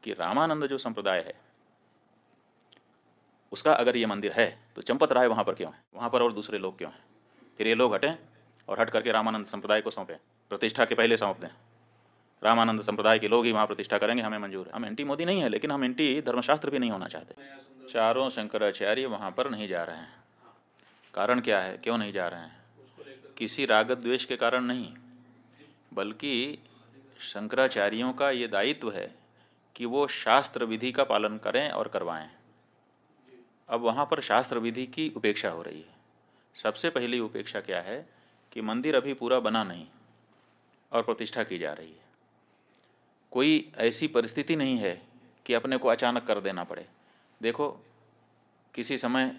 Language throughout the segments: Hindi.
कि रामानंद जो संप्रदाय है उसका अगर ये मंदिर है तो चंपत राय वहाँ पर क्यों है, वहाँ पर और दूसरे लोग क्यों हैं? फिर ये लोग हटें और हट करके रामानंद संप्रदाय को सौंपें, प्रतिष्ठा के पहले सौंप दें। रामानंद संप्रदाय के लोग ही वहाँ प्रतिष्ठा करेंगे, हमें मंजूर है। हम एंटी मोदी नहीं है, लेकिन हम एंटी धर्मशास्त्र भी नहीं होना चाहते। चारों शंकराचार्य वहाँ पर नहीं जा रहे हैं। कारण क्या है, क्यों नहीं जा रहे हैं? किसी राग द्वेष के कारण नहीं, बल्कि शंकराचार्यों का ये दायित्व है कि वो शास्त्र विधि का पालन करें और करवाएं। अब वहाँ पर शास्त्र विधि की उपेक्षा हो रही है। सबसे पहली उपेक्षा क्या है कि मंदिर अभी पूरा बना नहीं और प्रतिष्ठा की जा रही है। कोई ऐसी परिस्थिति नहीं है कि अपने को अचानक कर देना पड़े। देखो, किसी समय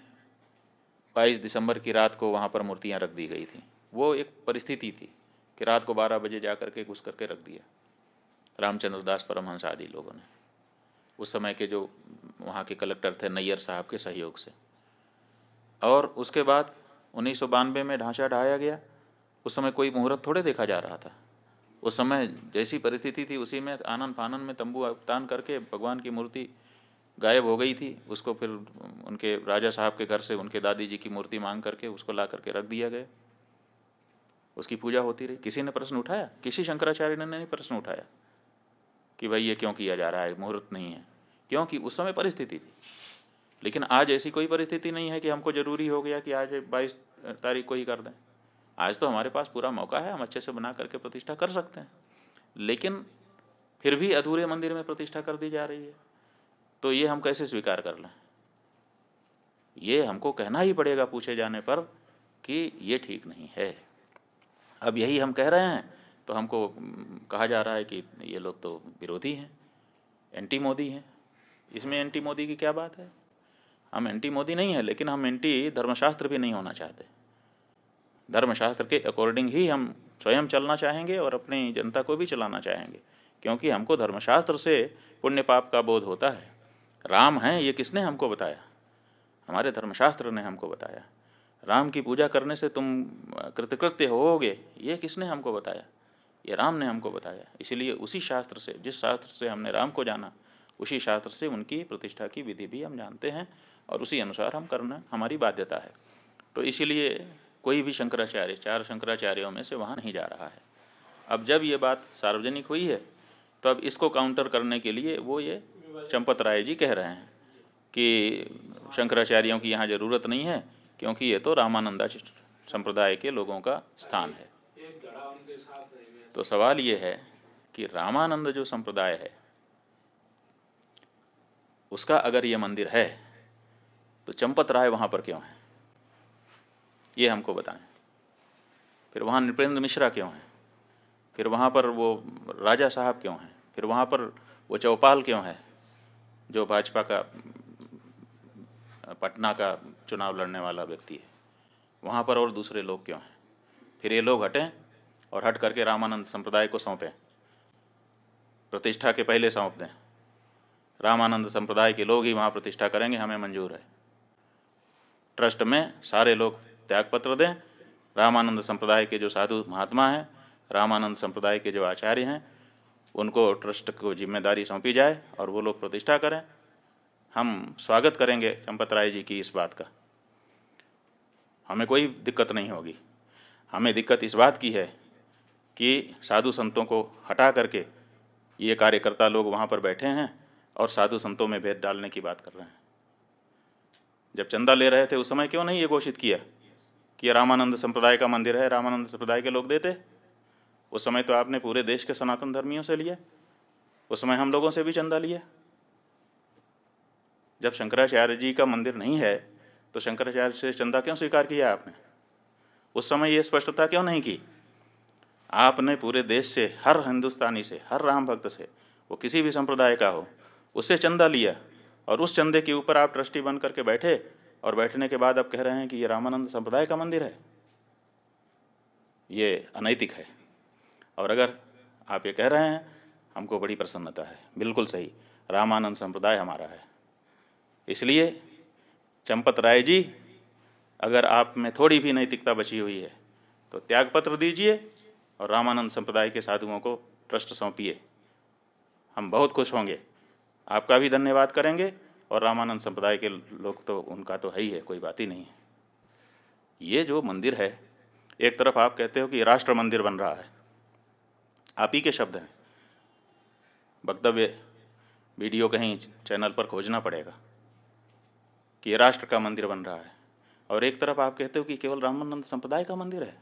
22 दिसंबर की रात को वहाँ पर मूर्तियाँ रख दी गई थी। वो एक परिस्थिति थी कि रात को 12 बजे जा करके घुस करके रख दिया रामचंद्र दास परमहंस आदि लोगों ने, उस समय के जो वहाँ के कलेक्टर थे नैयर साहब के सहयोग से। और उसके बाद 1992 में ढांचा ढाया गया। उस समय कोई मुहूर्त थोड़े देखा जा रहा था। उस समय जैसी परिस्थिति थी उसी में आनन फानन में तंबू तान करके भगवान की मूर्ति गायब हो गई थी। उसको फिर उनके राजा साहब के घर से उनके दादी जी की मूर्ति मांग करके उसको ला करके रख दिया गया। उसकी पूजा होती रही। किसी ने प्रश्न उठाया? किसी शंकराचार्य ने नहीं प्रश्न उठाया कि भाई ये क्यों किया जा रहा है, मुहूर्त नहीं है। क्योंकि उस समय परिस्थिति थी। लेकिन आज ऐसी कोई परिस्थिति नहीं है कि हमको जरूरी हो गया कि आज 22 तारीख को ही कर दें। आज तो हमारे पास पूरा मौका है, हम अच्छे से बना करके प्रतिष्ठा कर सकते हैं। लेकिन फिर भी अधूरे मंदिर में प्रतिष्ठा कर दी जा रही है, तो ये हम कैसे स्वीकार कर लें? ये हमको कहना ही पड़ेगा पूछे जाने पर कि ये ठीक नहीं है। अब यही हम कह रहे हैं तो हमको कहा जा रहा है कि ये लोग तो विरोधी हैं, एंटी मोदी हैं। इसमें एंटी मोदी की क्या बात है? हम एंटी मोदी नहीं है, लेकिन हम एंटी धर्मशास्त्र भी नहीं होना चाहते। धर्मशास्त्र के अकॉर्डिंग ही हम स्वयं चलना चाहेंगे और अपनी जनता को भी चलाना चाहेंगे, क्योंकि हमको धर्मशास्त्र से पुण्य पाप का बोध होता है। राम हैं ये किसने हमको बताया? हमारे धर्मशास्त्र ने हमको बताया। राम की पूजा करने से तुम कृतकृत्य होोगे, ये किसने हमको बताया? ये राम ने हमको बताया। इसलिए उसी शास्त्र से, जिस शास्त्र से हमने राम को जाना, उसी शास्त्र से उनकी प्रतिष्ठा की विधि भी हम जानते हैं और उसी अनुसार हम करना हमारी बाध्यता है। तो इसीलिए कोई भी शंकराचार्य, 4 शंकराचार्यों में से वहाँ नहीं जा रहा है। अब जब ये बात सार्वजनिक हुई है तो अब इसको काउंटर करने के लिए वो ये चंपत राय जी कह रहे हैं कि शंकराचार्यों की यहाँ ज़रूरत नहीं है, क्योंकि ये तो रामानंदा संप्रदाय के लोगों का स्थान है। तो सवाल ये है कि रामानंद जो संप्रदाय है उसका अगर ये मंदिर है तो चंपत राय वहाँ पर क्यों है, ये हमको बताएं। फिर वहाँ नृपेंद्र मिश्रा क्यों है? फिर वहाँ पर वो राजा साहब क्यों हैं? फिर वहाँ पर वो चौपाल क्यों है जो भाजपा का पटना का चुनाव लड़ने वाला व्यक्ति है? वहाँ पर और दूसरे लोग क्यों हैं? फिर ये लोग हटें और हट करके रामानंद संप्रदाय को सौंपें, प्रतिष्ठा के पहले सौंप दें। रामानंद संप्रदाय के लोग ही वहाँ प्रतिष्ठा करेंगे, हमें मंजूर है। ट्रस्ट में सारे लोग त्यागपत्र दें। रामानंद संप्रदाय के जो साधु महात्मा हैं, रामानंद संप्रदाय के जो आचार्य हैं, उनको ट्रस्ट को जिम्मेदारी सौंपी जाए और वो लोग प्रतिष्ठा करें। हम स्वागत करेंगे चंपत राय जी की इस बात का, हमें कोई दिक्कत नहीं होगी। हमें दिक्कत इस बात की है कि साधु संतों को हटा करके ये कार्यकर्ता लोग वहाँ पर बैठे हैं और साधु संतों में भेद डालने की बात कर रहे हैं। जब चंदा ले रहे थे उस समय क्यों नहीं ये घोषित किया कि ये रामानंद संप्रदाय का मंदिर है, रामानंद संप्रदाय के लोग देते? उस समय तो आपने पूरे देश के सनातन धर्मियों से लिया, उस समय हम लोगों से भी चंदा लिया। जब शंकराचार्य जी का मंदिर नहीं है तो शंकराचार्य से चंदा क्यों स्वीकार किया आपने? उस समय ये स्पष्टता क्यों नहीं की? आपने पूरे देश से, हर हिंदुस्तानी से, हर राम भक्त से, वो किसी भी संप्रदाय का हो, उससे चंदा लिया और उस चंदे के ऊपर आप ट्रस्टी बन करके बैठे और बैठने के बाद आप कह रहे हैं कि ये रामानंद संप्रदाय का मंदिर है। ये अनैतिक है। और अगर आप ये कह रहे हैं, हमको बड़ी प्रसन्नता है। बिल्कुल सही, रामानंद संप्रदाय हमारा है। इसलिए चंपत राय जी, अगर आप में थोड़ी भी नैतिकता बची हुई है तो त्यागपत्र दीजिए और रामानंद संप्रदाय के साधुओं को ट्रस्ट सौंपिए। हम बहुत खुश होंगे आपका भी धन्यवाद करेंगे, और रामानंद संप्रदाय के लोग तो उनका तो है ही है, कोई बात ही नहीं है। ये जो मंदिर है, एक तरफ आप कहते हो कि राष्ट्र मंदिर बन रहा है, आप ही के शब्द हैं, वक्तव्य वीडियो कहीं चैनल पर खोजना पड़ेगा कि ये राष्ट्र का मंदिर बन रहा है, और एक तरफ आप कहते हो कि केवल रामानंद संप्रदाय का मंदिर है।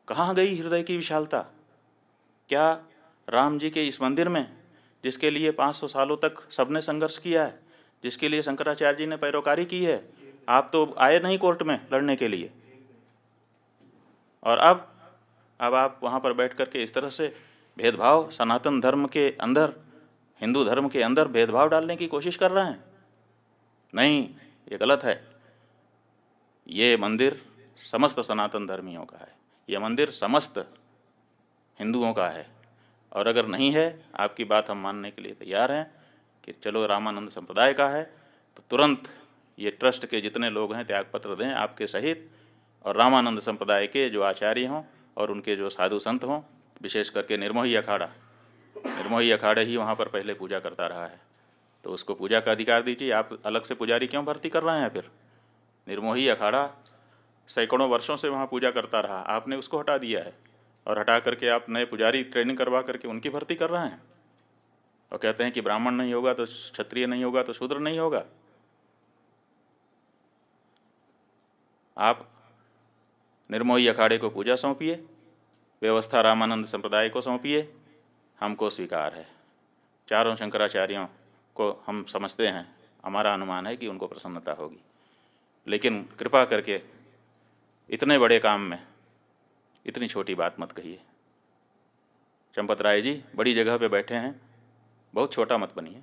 कहाँ गई हृदय की विशालता? क्या राम जी के इस मंदिर में, जिसके लिए 500 सालों तक सबने संघर्ष किया है, जिसके लिए शंकराचार्य जी ने पैरोकारी की है, आप तो आए नहीं कोर्ट में लड़ने के लिए, और अब आप वहाँ पर बैठ कर के इस तरह से भेदभाव, सनातन धर्म के अंदर, हिंदू धर्म के अंदर भेदभाव डालने की कोशिश कर रहे हैं। नहीं, ये गलत है। ये मंदिर समस्त सनातन धर्मियों का है, ये मंदिर समस्त हिंदुओं का है, और अगर नहीं है, आपकी बात हम मानने के लिए तैयार हैं कि चलो रामानंद संप्रदाय का है, तो तुरंत ये ट्रस्ट के जितने लोग हैं त्यागपत्र दें आपके सहित, और रामानंद संप्रदाय के जो आचार्य हों और उनके जो साधु संत हों, विशेष करके निर्मोही अखाड़ा ही वहाँ पर पहले पूजा करता रहा है, तो उसको पूजा का अधिकार दीजिए। आप अलग से पुजारी क्यों भर्ती कर रहे हैं? फिर निर्मोही अखाड़ा सैकड़ों वर्षों से वहाँ पूजा करता रहा, आपने उसको हटा दिया है, और हटा करके आप नए पुजारी ट्रेनिंग करवा करके उनकी भर्ती कर रहे हैं, और कहते हैं कि ब्राह्मण नहीं होगा तो क्षत्रिय नहीं होगा तो शूद्र नहीं होगा। आप निर्मोही अखाड़े को पूजा सौंपिए, व्यवस्था रामानंद संप्रदाय को सौंपिए, हमको स्वीकार है। चारों शंकराचार्यों को हम समझते हैं, हमारा अनुमान है कि उनको प्रसन्नता होगी, लेकिन कृपा करके इतने बड़े काम में इतनी छोटी बात मत कहिए। चंपत राय जी बड़ी जगह पे बैठे हैं, बहुत छोटा मत बनिए।